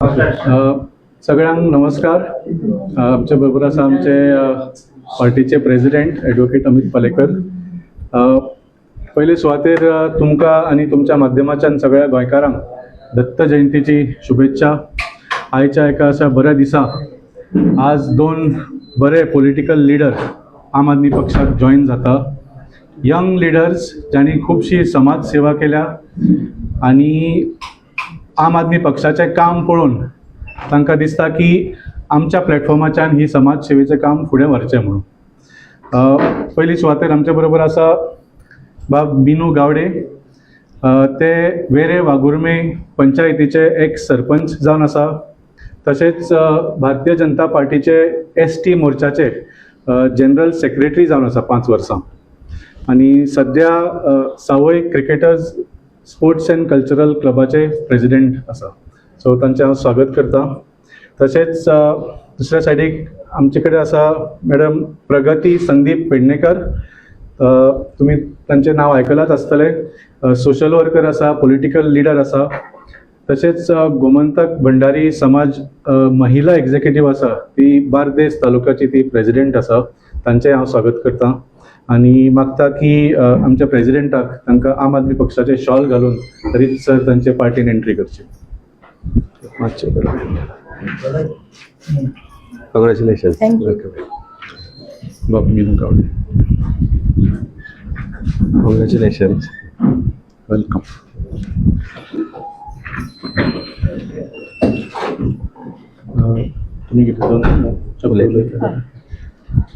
सगळ्यांक नमस्कार. आमच्या बरोबर आसा आमचे पार्टीचे प्रेसिडेंट ॲडव्होकेट अमित पालेकर. पयले सुवातेर तुमकां आनी तुमच्या माध्यमाच्यान सगळ्या गोंयकारांक दत्त जयंतीची शुभेच्छा. आयच्या एका अशा बऱ्या दिसा आज दोन बरे पॉलिटिकल लिडर आम आदमी पक्षाक जॉईन जाता. यंग लिडर्स ज्यांनी खूबशी समाज सेवा केल्या आणि आम आदमी पक्षाचें काम पळोवन तांकां दिसता की आमच्या प्लॅटफॉर्माच्यान ही समाज सेवेचें काम फुडें व्हरचें म्हणून. पयली सुवातेर आमचे बरोबर आसा बाब बिनू गावडे. ते वेरे वागुर्मे पंचायतीचे एक्स सरपंच जावन आसा. तशेंच भारतीय जनता पार्टीचे ST मोर्चाचे जनरल सेक्रेटरी जावन आसा 5 वर्सां. आणि सध्या Savoi cricketers sports and cultural क्लबाचे प्रेसिडेंट आसा. सो तांचें हांव स्वागत करता. तशेंच दुसऱ्या सायडीक आमचे कडेन आसा मॅडम प्रगती संदीप पेडणेकर. तुमी तांचें नांव आयकलांच आसतलें. सोशल वर्कर आसा, पॉलिटिकल लिडर आसा. तशेंच गोमंतक भंडारी समाज महिला एक्झिक्युटीव आसा, ती बार्देस तालुक्याची ती प्रेसिडेंट आसा. तांचें हांव स्वागत करता आणि मागता की आमच्या प्रेसिडेंटाक तांकां आम आदमी पक्षाचे शॉल घालून रीतसर तांचे पार्टीन एंट्री करची. कॉंग्रॅच्युलेशन. बाब मीनू गावडे, कॉंग्रॅच्युलेशन. वेलकम. तुम्ही किती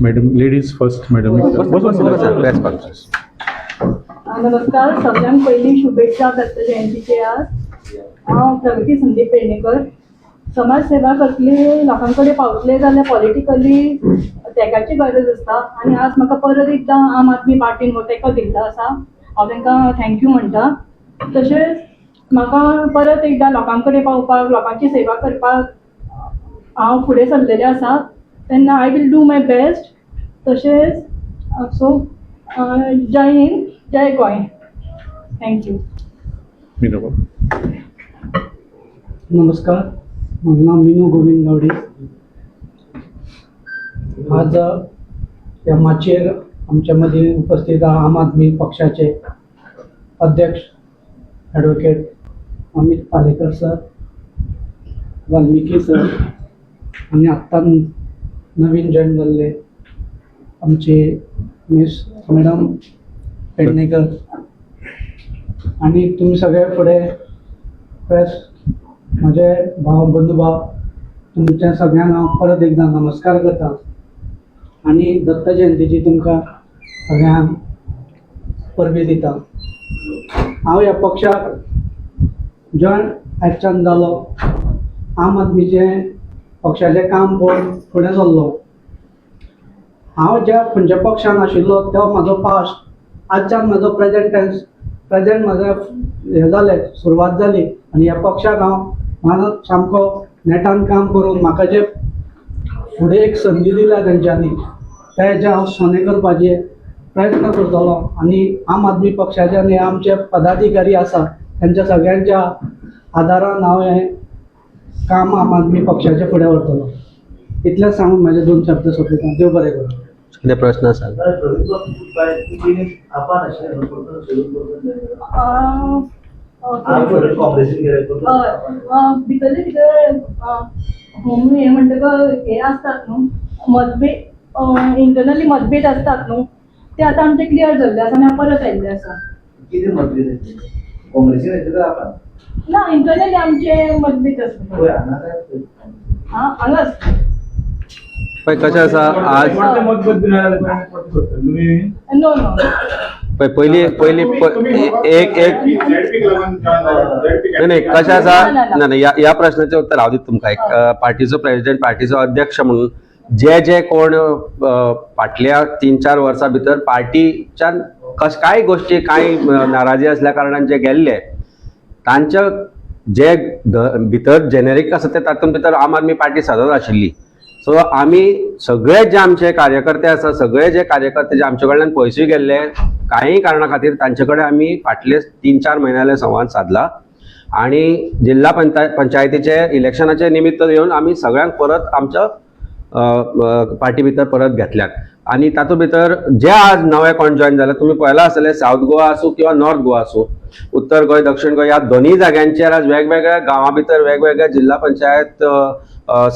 मॅडम लेडीज फर्स्ट. मॅडम नमस्कार. सगळ्यांक पहिली शुभेच्छा दत्त जयंतीचे. आज हांव प्रगती संदीप पेडणेकर. समाज सेवा कसली लोकांकडे पावतले जाल्यार पॉलिटिकली तेकाची गरज आसता आणि आज म्हाका परत एकदां आम आदमी पार्टीन हो तेको दिल्लो आसा. हांव तांकां थँक्यू म्हणटा. तशेंच म्हाका परत एकदां लोकांकडे पावपाक, लोकांची सेवा करपाक हांव फुडें सरलेलें आसा. तेन्ना I will do my best. तशेंच सो जय हिंद, जय गोंय. थँक्यू. मीनू. नमस्कार, माझं नाव मीनू गोविंद गावडे. आज या माचेर आमच्यामध्ये उपस्थित आम आदमी पक्षाचे अध्यक्ष advocate Amit Palekar sir, Valmiki sir आणि आत्ता नवीन जॉईन झालेले आमचे मिस मॅडम पेडणेकर आणि तुम्ही सगळे पुढे प्रेस, माझे भाव बंधुभाव, तुमच्या सगळ्यांना परत एकदा नमस्कार करता आणि दत्त जयंतीची तुमकां सगळ्यांक परबी दिता. हांव ह्या पक्षाक जॉईन ॲक्शन जालो. आम आदमीचे पक्षाचें काम पळोवन फुडें सरलो. हांव ज्या खंयच्या पक्षान आशिल्लो तो म्हाजो पास्ट, आजच्यान म्हाजो प्रेजेंट म्हाजो हें जालें, सुरवात जाली आनी ह्या पक्षाक हांव सामको नेटान काम करून म्हाका जे फुडें एक संदी दिल्या तेंच्यांनी त्या हेजे हांव सोने करपाचे प्रयत्न करतलो आनी आम आदमी पक्षाचे आनी आमचे पदाधिकारी आसा तेंच्या सगळ्यांच्या आदारान हांव हें काम आम आदमी पक्षाचे फुडें व्हरतलो. इतलेंच सांगून म्हाजे 2 शब्द सोंपयता. देव बरें करूं. कितें प्रश्न आसा? भितरले भितर हे म्हणटकच हे आसतात न्हू, मतभेद, इंटरनली मतभेद असतात न्हू, ते आता आमचे क्लियर जाल्ले आसा आनी हांव परत आयिल्ले आसा. ना, इंटरनली आमचे मतभेद आसतात. हांगा पळय कशें आसा आज नो नो पयली एक नाही कशें आसा ना या प्रश्नाचें उत्तर हांव दिता तुमकां. एक पार्टीचो प्रेसिडेंट, पार्टीचो अध्यक्ष म्हणून जे कोण फाटल्या 3-4 वर्सां भितर पार्टीच्यान कांय गोश्टी, कांय नाराजी आसल्या कारणान जे गेल्ले तांच्या जे भितर जेनेरीक आसा ते तातूंत भितर आम आदमी पार्टी सदांच आशिल्ली. सो आमी सगळे जे आमचे कार्यकर्ते आसा, सगळे जे कार्यकर्ते जे आमचे कडल्यान पयसूय गेल्ले काही कारणा खातीर तांचे कडेन आमी फाटले 3-4 म्हयन्याले संवाद साधला आणि जिल्हा पंचायतीचे इलेक्शनाचे निमित्त येवन आमी सगळ्यांक परत आमच्या पार्टी भितर परत घेतल्यात. आणि तातूंत भितर जे आज नवे कोण जॉईन जाले तुमी पळयलां आसतलें, साऊथ गोवा आसूं किंवा नॉर्थ गोवा आसूं, उत्तर गोंय दक्षिण गोंय ह्या दोनूय जाग्यांचेर आज वेगवेगळ्या गांवां भितर वेगवेगळ्या जिल्हा पंचायत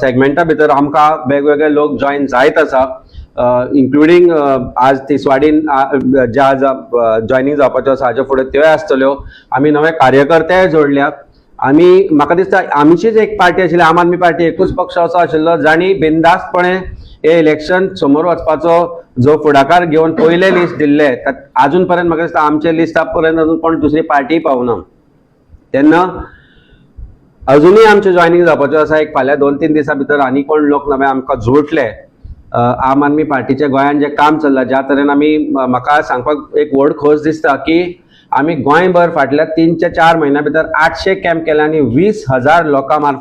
सेगमेंटा भितर आमकां वेगवेगळे लोक जॉईन जायत आसा, इन्क्लुडींग आज तिसवाडीन ज्या जॉयनिंग जावपाच्यो आसा हाजे फुडें त्योय आसतल्यो. आमी नवे कार्यकर्तेय जोडल्यात. आमी म्हाका दिसता आमचीच एक पार्टी आशिल्ली, आम आदमी पार्टी एकूच पक्ष असो आशिल्लो जाणी बिनधास्तपणे हे इलेक्शन समोर वचपाचो जो फुडाकार घेवन पयले लिस्ट दिल्ले, अजून पर्यंत म्हाका दिसता आमचे लिस्टा पर्यंत अजून कोण दुसरी पार्टी पावना. तेन्ना अजुनूय आमचे जॉयनिंग जावपाच्यो आसा. एक फाल्यां 2-3 दिसां भितर आनी कोण लोक नवे आमकां जोडले. आम आदमी पार्टीचे गोंयान जे काम चल्लां ज्या तरेन आमी, म्हाका सांगपाक एक व्हड खोस दिसता की आमी गोंयभर फाटल्या 3 ते 4 म्हयन्या भितर 800 कॅम्प केले आनी 20,000 लोकां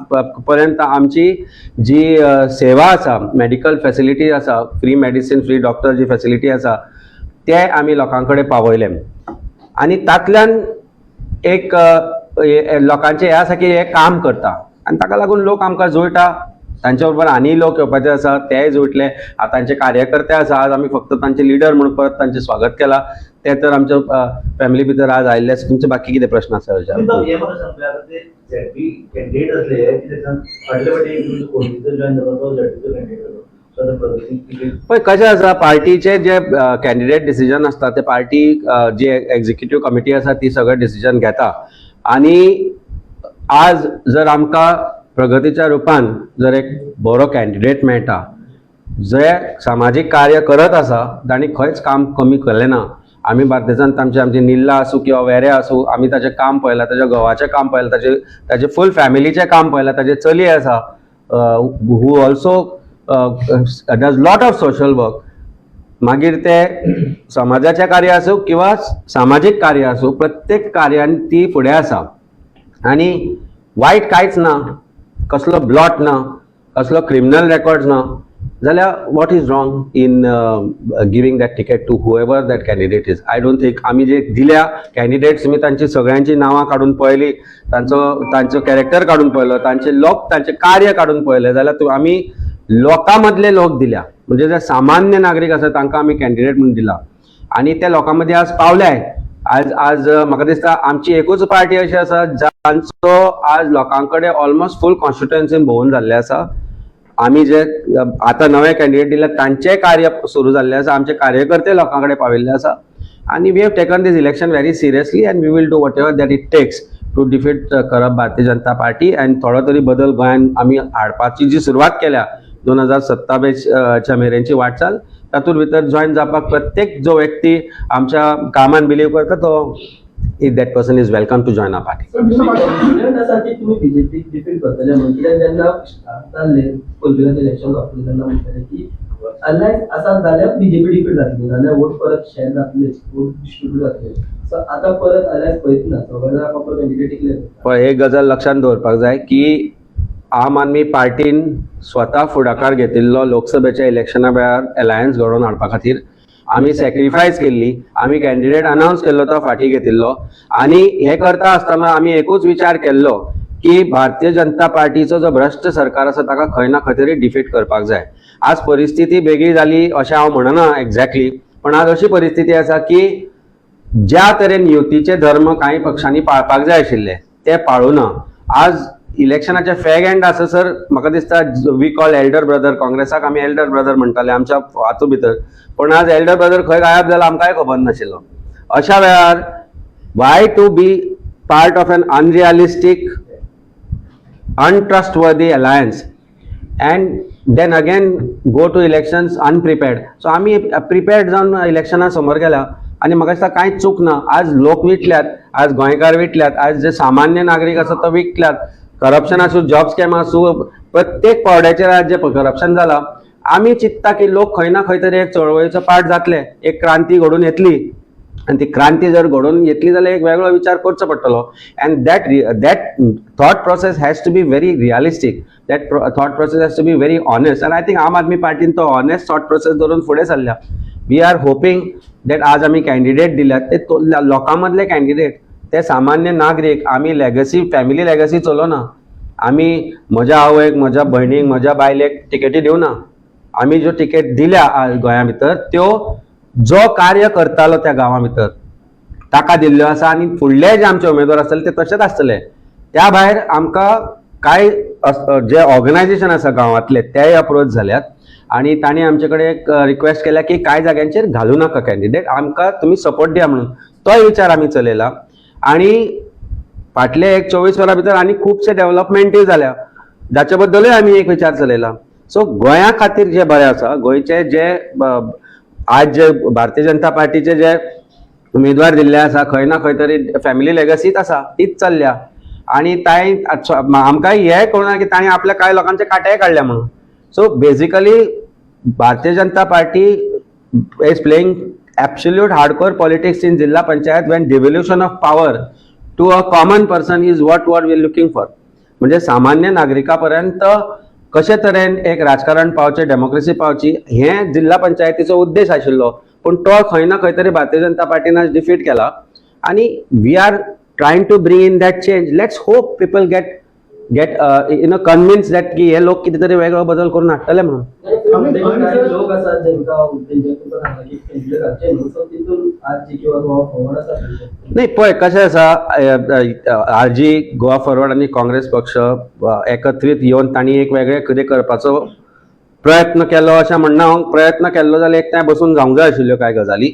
पर्यंत आमची जी सेवा आसा, मेडिकल फॅसिलिटी आसा, फ्री मेडिसिन, फ्री डॉक्टर जी फॅसिलिटी आसा ते आमी लोकां कडेन पावयले. आनी तातूंतल्यान एक लोकांचे हे आसा की हे काम करता आनी ताका लागून लोक आमकां जोडटा. तांचे बरोबर आनी लोक येवपाचे आसा, तेय जोडले. तांचे कार्यकर्ते आसा, आज आमी फक्त तांचे लिडर म्हणून परत तांचे स्वागत केला. ते तर आमच्या फॅमिली भितर आज आयिल्ले. तुमचे बाकी कितें प्रश्न आसा? पळय कशें आसा, पार्टीचे जे कॅन्डिडेट डिसिजन आसता ते पार्टी जी एक्झिक्युटीव कमिटी आसा ती सगळें डिसिजन घेता. आनी आज जर आमकां प्रगतीच्या रुपान जर एक बरो कॅन्डिडेट मेळटा जे सामाजीक कार्य करत आसा, तांणी खंयच काम कमी केलें ना. आमी भारतीय जनता आमची निल्ला आसूं किंवा वेरे आसूं, आमी ताचें काम पळयलां, ताच्या घोवाचें काम पळयलां, ताचे फूल फॅमिलीचें काम पळयलां. ताची चली आसा who also does lot of social work. मागीर ते समाजाचें कार्य आसूं किंवा सामाजीक कार्य आसूं, प्रत्येक कार्यान ती फुडें आसा. आनी वायट कांयच ना, कसलो ब्लॉट ना, कसलो क्रिमिनल रेकॉर्ड्स ना, जाल्यार what is wrong in giving that ticket to whoever that candidate is. I don't think आमी जे दिल्या कॅन्डिडेट्स तुमी तांची सगळ्यांची नांवां काडून पळयली, तांचो कॅरेक्टर काडून पळयलो, तांचे कार्य काडून पळयले, जाल्यार आमी लोकां मदले लोक दिल्या. म्हणजे जे सामान्य नागरीक आसा तांकां आमी कॅन्डिडेट म्हणून दिला आनी ते लोकां मदीं आज पावल्याय. आज म्हाका दिसता आमची एकूच पार्टी अशी आसा जांचो आज लोकां कडेन ऑलमोस्ट फूल कॉन्स्टिट्युएन्सीन भोंवून जाल्ले आसा. आमी जे आतां नवे कॅन्डिडेट दिले तांचें कार्य सुरू जाल्लें आसा, आमचे कार्यकर्ते लोकां कडेन पाविल्ले आसा. आनी we have taken this election very seriously and we will do whatever that it takes to defeat करप भारतीय जनता पार्टी. अँड थोडो तरी बदल गोंयान आमी हाडपाची जी सुरवात केल्या 2027च्या मेरेनची वाटचाल, तातूंत भितर जॉईन जावपाक प्रत्येक जो व्यक्ती आमच्या कामान बिलीव करता तो if that person is welcome to join our party. एक गजाल लक्षात दवरपाक जाय की आम आदमी पार्टीन स्वता फुडाकार घेतिल्लो लोकसभेच्या इलेक्शना वेळार अलायन्स घडोवन हाडपा खातीर आमी सॅक्रिफायस केल्ली. आमी कॅन्डिडेट अनाउन्स केल्लो तो फाटी घेतिल्लो आनी हे करता आसतना आमी एकूच विचार केल्लो की भारतीय जनता पार्टीचो जो भ्रश्ट सरकार आसा ताका खंय ना खंय तरी डिफीट करपाक जाय. आज परिस्थिती वेगळी जाली अशें हांव म्हणना एक्झॅक्टली, पण आज अशी परिस्थिती आसा की ज्या तरेन युतीचे धर्म कांय पक्षांनी पाळपाक जाय आशिल्ले ते पाळूना. आज इलेक्शनाचे फॅग एंड आससर म्हाका दिसता वी कॉल एल्डर ब्रदर, काँग्रेसाक आमी एल्डर ब्रदर म्हणटाले आमच्या हातूंत भितर, पण आज एल्डर ब्रदर खंय गायब जाला आमकांय खबर नाशिल्लो. अशा वेळार why to be part of an unrealistic untrustworthy alliance and then again go to elections unprepared. So आम्ही प्रिपेर्ड जावन इलेक्शना समोर गेल्या आनी म्हाका दिसता कांयच चूक ना. आज लोक विटल्यात, आज गोंयकार विटल्यात, आज जे सामान्य नागरीक आसा तो विटल्यात. करप्शन आसूं, जॉब स्कॅम आसूं, प्रत्येक पावड्याचेर आज जे करप्शन जाला, आमी चिंतता की लोक खंय ना खंय तरी एक चळवळीचो पार्ट जातले, एक क्रांती घडून येतली आणि ती क्रांती जर घडून येतली जाल्यार एक वेगळो विचार करचो पडटलो. And that thought process has to be very realistic, that thought process has to be very honest. And I think Aam Aadmi पार्टीन तो ऑनेस्ट थॉट प्रोसेस धरून फुडें सरल्या. वी आर होपिंग दॅट आज आमी कॅन्डिडेट दिल्यात ते लोकां मदले कॅन्डिडेट ते सामान्य नागरीक आमी लेगसी फॅमिली लेगसी चलोवना. आमी म्हज्या आवयक, म्हज्या भयणीक, म्हज्या बायलेक टिकेटी दिवना. आमी ज्यो टिकेट दिल्या गोंया भितर त्यो जो कार्य करतालो त्या गांवा भितर ताका दिल्ल्यो आसा आनी फुडले जे आमचे उमेदवार आसतले ते तशेंच आसतले. त्या भायर आमकां कांय जे ऑर्गनायजेशन आसा गांवांतले तेय अप्रोच जाल्यात आनी तांणी आमचे कडेन एक रिक्वेस्ट केल्या की कांय जाग्यांचेर घालूं नाका कॅन्डिडेट, आमकां तुमी सपोर्ट दिया म्हणून. तोय विचार आमी चलयला आनी फाटले एक 24 वरां भितर आनी खुबशे डेव्हलपमेंटूय जाल्या जाचे बद्दलूय आमी एक विचार चलयला. सो गोंया खातीर जे बरें आसा, गोंयचे जे आज जे भारतीय जनता पार्टीचे जे उमेदवार दिल्ले आसा खंय ना खंय तरी फॅमिली लेगसीच आसा, तीच चल्ल्या आनी तांय आमकां हें कळना की तांणी आपल्या कांय लोकांचे काटेय काडल्या म्हणून. So basically Bharatiya Janata party is playing absolute hardcore politics in zilla panchayat when devolution of power to a common person is what we are looking for. म्हणजे सामान्य नागरिकापर्यंत कशे तरेन एक राजकारण पावचे, डेमोक्रेसी पावची, हे जिल्हा पंचायतीचो उद्देश आशिल्लो. पण तो खंय ना खंय तरी भारतीय जनता पार्टीन आज डिफीट केला आनी we are trying to bring in that change. Let's hope people get convince that की हे लोक कितें तरी वेगळो बदल करून हाडटले म्हणून. लोक आसात जेंका तुका सांगला की केंद्र घालचे न्हू, सो तितून आज जी किंवा गोवा फॉरवर्ड आसा नाही पळय कशें आसा, आरजी गोवा फॉरवर्ड आनी काँग्रेस पक्ष एकत्रीत येवन तांणी एक वेगळें कितें करपाचो प्रयत्न केलो अशें म्हणना. हांव प्रयत्न केल्लो जाल्यार एक बसून जावंक जाय आशिल्ल्यो कांय गजाली.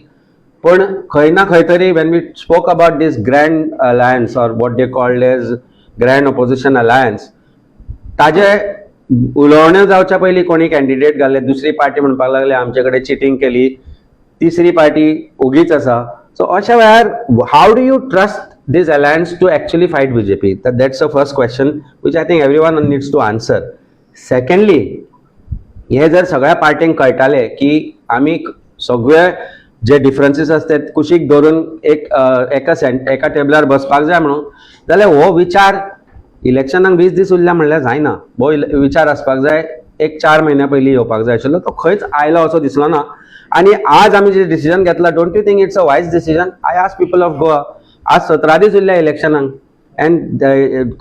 पण खंय ना खंय तरी when we spoke about this grand alliance or what they called as grand opposition alliance, ताजे उलोवण्यो जावच्या पयलीं कोणी कॅन्डिडेट घाल्ले, दुसरी पार्टी म्हणपाक लागले आमचे कडेन चिटींग केली, तिसरी पार्टी उगीच आसा. सो अशा वेळार how do you trust this alliance to actually fight BJP? That's a first question which I think everyone needs to answer. Secondly, हे जर सगळ्या पार्टींक कळटाले की आमी सगळे जे डिफरन्सीस आसतात कुशीक धरून एका टेबलार बसपाक जाय म्हणून, जाल्यार हो विचार इलेक्शनाक 20 दीस उरल्या म्हणल्यार जायना. हो विचार आसपाक जाय एक 4 म्हयन्या पयलीं येवपाक जाय आशिल्लो. तो खंयच आयलो असो दिसलो ना. आनी आज आमी जे डिसिजन घेतला, don't you think it's a wise decision? I ask people of Goa, आज 17 दीस उरल्या इलेक्शनाक and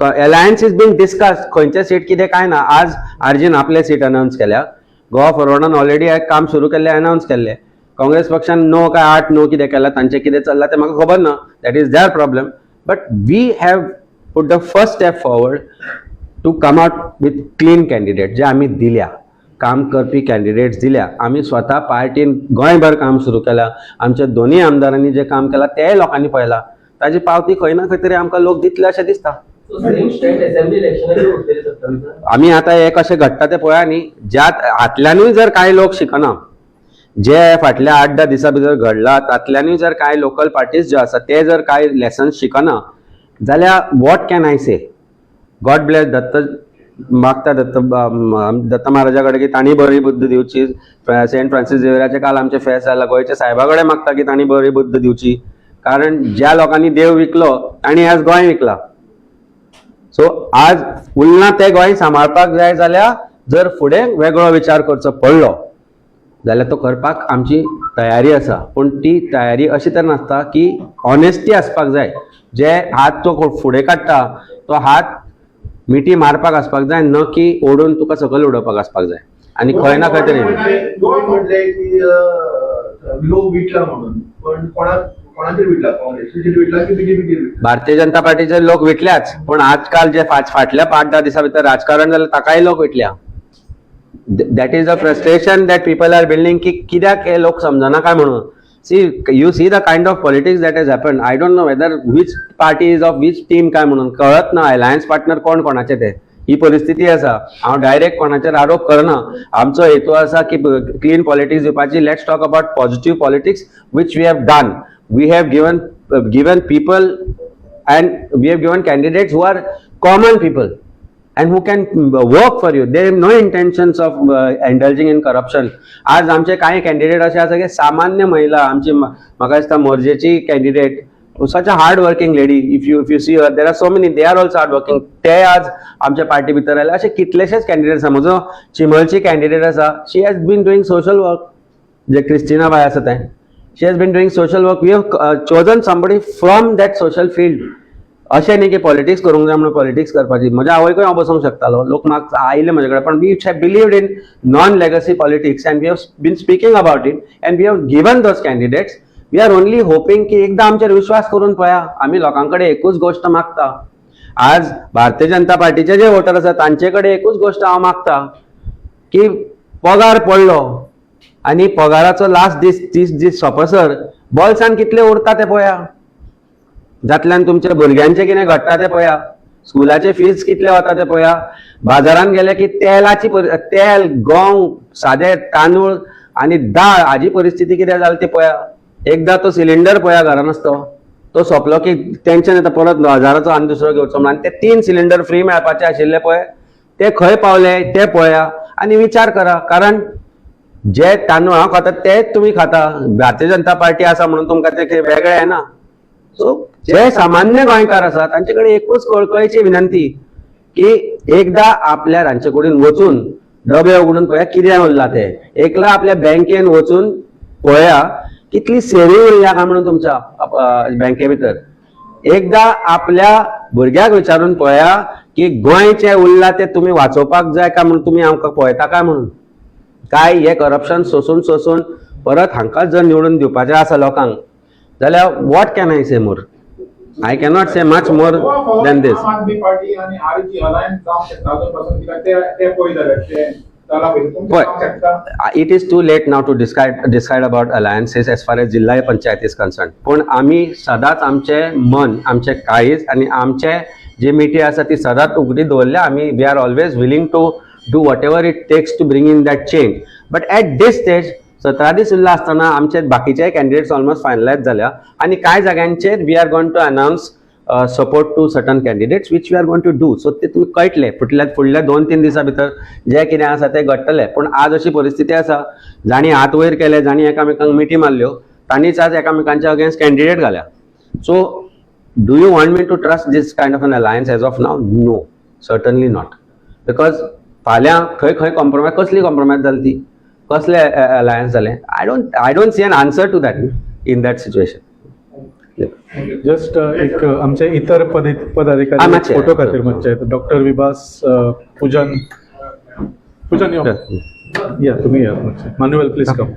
alliance is being discussed. खंयचे सीट कितें काय ना. आज आरजीन आपले सीट अनाउन्स केल्या, गोवा फॉरवर्डान ऑलरेडी एक काम सुरू केल्लें, अनाउन्स केल्लें. काँग्रेस पक्षान 9 काय 8 नो कितें केला, तांचें कितें चल्लां तें म्हाका खबर ना. That is their problem. But we have put the first step forward to come out with clean candidate जे आमी दिल्या, काम करपी कॅन्डिडेट्स दिल्या. आमी स्वता पार्टीन गोंयभर काम सुरू केला. आमच्या दोन्ही आमदारांनी जे काम केला तेय लोकांनी पळयला. ताजी पावती खंय ना खंय तरी आमकां लोक दितले अशें दिसता. आमी आतां एक अशें घडटा तें पळया न्ही, ज्या हातल्यानूय जर कांय लोक शिकना, जे फाटल्या 8-10 दिसां भितर घडला तातल्यानूय जर कांय लोकल पार्टीज ज्यो आसा ते जर कांय लेसन्स शिकना जाल्यार what can I say? God bless Datta मागता दत्त महाराजा कडेन की तांणी बरी बुद्ध दिवची. सेंट फ्रांसीस झेवियराचे काल आमचे फेस्त जाला. गोंयच्या साहेबा कडेन मागता की तांणी बरी बुद्ध दिवची, कारण ज्या लोकांनी देव विकलो तांणी आज गोंय विकला. सो आज उरलां तें गोंय सांबाळपाक जाय जाल्यार जर फुडें वेगळो विचार करचो पडलो जाल्यार तो करपाक आमची तयारी आसा. पूण ती तयारी अशी तर नासता की ऑनेस्टी आसपाक जाय. जे हात तो फुडें काडटा तो हात मिठी मारपाक आसपाक जाय, न की ओडून तुका सकयल उडोवपाक आसपाक जाय. आनी खंय ना खंय तरी म्हटले की लोक विटला म्हणून, पण कोणाचेर विटला? काँग्रेसीचेर विटला की बीजेपीचेर विटला? भारतीय जनता पार्टीचे लोक विटल्याच. पण आजकाल जे फाटल्या 8-10 दिसां भितर राजकारण जालें ताकाय लोक विटल्या. That is a frustration that people are building की कित्याक हे लोक समजना काय म्हणून. you see the kind of politics that has happened. I don't know whether which party is of which team काय म्हणून कळत ना. अलायन्स पार्टनर कोण कोणाचे ते, ही परिस्थिती आसा. हांव डायरेक्ट कोणाचेर आरोप करना. आमचो हेतू आसा की क्लीन पॉलिटिक्स दिवपाची. Let's talk about positive politics which we have done. We have given people and we have given candidates who are common people and who can work for you. They have no intentions of indulging in corruption. आज आमचे काही candidate असे आसा की सामान्य महिला, आमची म्हाका दिसता मोर्जेची candidate, such a hard working lady. If you see her, there are so many, they are also hard working. ते आज आमच्या पार्टी भितर आयले. असे कितलेशेच कॅन्डिडेट आसा. म्हजो चिमलची कॅन्डिडेट आसा, she has been doing social work. जे क्रिस्टिना बाय आसा तें she has been doing social work. We have chosen somebody from that social field. अशें न्ही की पॉलिटिक्स करूंक जाय म्हणून पॉलिटिक्स करपाची. म्हज्या आवयकूय हांव बसूंक शकतालो, लोक म्हाका आयले म्हजे कडेन, पण we have believed in non legacy politics and we have been speaking about it and we have given those candidates. We are only hoping की एकदां आमचेर विश्वास करून पळया. आमी लोकां कडेन एकूच गोश्ट मागता. आज भारतीय जनता पार्टीचे जे वोटर आसात तांचे कडेन एकूच गोश्ट हांव मागता की पगार पडलो आनी पगाराचो लास्ट दीस 30 दीस सोंपसर बॉल्सान कितले उरता ते पळया. जातल्यान तुमच्या भुरग्यांचे कितें घडटा ते पळया. स्कुलाचे फीज कितले वता ते पळया. बाजारान गेले की तेलाची तेल, गंव, सादे तांदूळ आनी दाळ हाजी परिस्थिती कितें जाली ती पळया. एकदां तो सिलिंडर पळया घरान आसता तो सोंपलो की टेन्शन येता परत 1000ाचो आनी दुसरो घेवचो म्हणून. आनी ते 3 सिलिंडर फ्री मेळपाचे आशिल्ले पळय ते खंय पावले ते पळया आनी विचार करा. कारण जे तांदूळ हांव खाता तेच तुमी खाता. भारतीय जनता पार्टी आसा म्हणून तुमकां ते वेगळे येना. सो जे सामान्य गोंयकार आसा तांचे कडेन एकूच कळकळीची विनंती की एकदा आपल्या रांदचे कुडीन वचून डबे उगडून पळया कितें उरला ते. एकला आपल्या बँकेन वचून पळया कितली सेवी उरल्या काय म्हणून तुमच्या बँके भितर. एकदा आपल्या भुरग्याक विचारून पळया की गोंयचे उरला ते तुमी वाचोवपाक जाय काय म्हणून तुमी आमकां पळयता काय म्हणून. काय हे करप्शन सोसून परत हांकां जर निवडून दिवपाचें आसा लोकांक जाल्यार what can I say more. I cannot say much more than this. Aam Aadmi party आणि आरची अलायन्स जावंक शकता अजूनपासून कित्याक ते पळय जाल्यार ते जाला पळय तुमचे जावंक शकता. It is too late now to decide about alliances as far as zilla panchayat is concern. पूण आमी सदांच आमचे मन, आमचे काळीज आनी आमचे जी मिटी आसा ती सदांच उगडी दवरल्या. आमी we are always willing to do whatever it takes to bring in that change. But at this stage 17 दीस उरला आसतना आमचे बाकीचे कॅन्डिडेट्स ऑलमोस्ट फायनलायज झाल्या आनी कांय जाग्यांचेर we are going to announce support to certain candidates which we are going to do. So ते तुमी कळटले फुडल्या 2-3 दिसां भितर जे कितें आसा ते घडटले. पूण आज अशी परिस्थिती आसा जाणी हात वयर केले, जाणी एकामेकांक मिटी मारल्यो, तांणीच आज एकामेकांच्या अगेन्स्ट कॅन्डिडेट घाल्या. So do you want me to trust this kind of an alliance as of now? No, certainly not. Because फाल्यां खंय कॉम्प्रोमायज, कसली कॉम्प्रोमायज जाली ती, कसले अलायन्स जाले. I don't see an answer to that in that situation. Just एक आमचे इतर पदाधिकारी मातशे. फोटो खातीर मातशे. डॉक्टर विभास, पूजन या तुम्ही या मातशे. Manual please come.